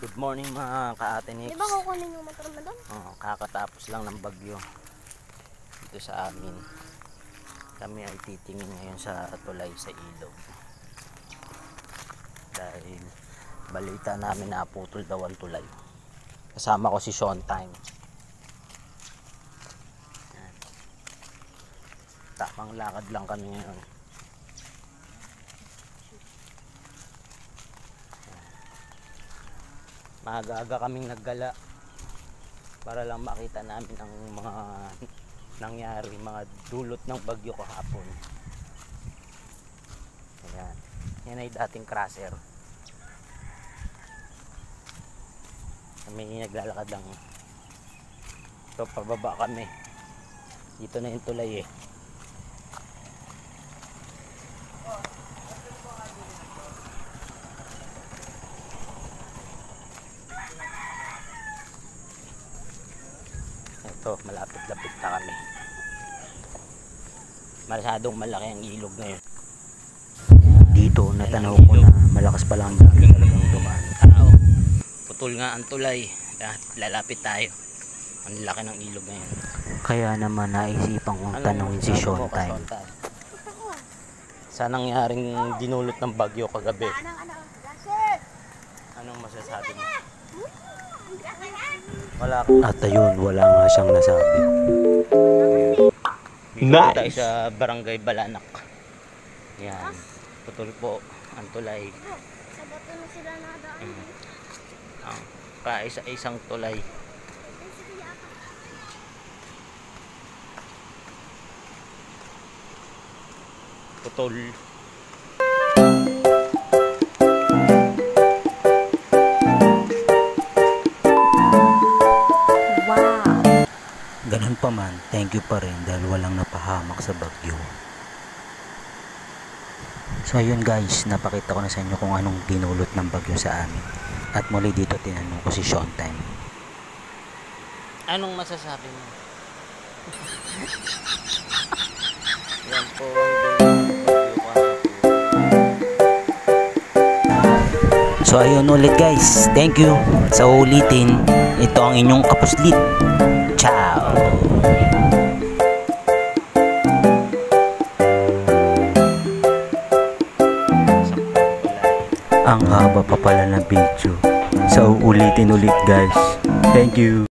Good morning mga ka-Atenix. Di ba kukunin yung motor mo doon? Kakatapos lang ng bagyo dito sa amin. Kami ay titingin ngayon sa tulay sa ilog. Dahil balita namin na putol daw ang tulay. Kasama ko si Sean Time. Yan. Tamang lakad lang kami ngayon. Maaga-aga kaming naggala para lang makita namin ang mga nangyari, mga dulot ng bagyo kahapon. Ayan. Yan ay dating crusher. Kami naglalakad lang. So pababa kami. Dito na yung tulay eh. Ito, malapit-lapit na kami. Masyadong malaki ang ilog ngayon. Dito, natanaw ko na malakas pa lang talagang dumaan. Putol nga ang tulay. Lalapit tayo. Ang laki ng ilog ngayon. Kaya naman naisipan kong tanongin si Sean Time. Sa nangyaring dinulot ng bagyo kagabi, anong masasabi mo? Wala. At ayun, wala nga siyang nasabi. Nice! Tayo sa Barangay Balanak. Yan. Putol po ang tulay. Sa bato na sila nadaan. Kaisa-isang tulay. Putol. Ganun pa man, thank you pa rin dahil walang napahamak sa bagyo. So ayun guys, napakita ko na sa inyo kung anong dinulot ng bagyo sa amin. At muli dito tinanong ko si Sean Time. Anong masasabi mo? Yan po ang bagyo. So ayun ulit guys, thank you. Sa ulitin, ito ang inyong kapuslit. Ciao! Ang haba pa pala ng video. So ulitin ulit guys. Thank you!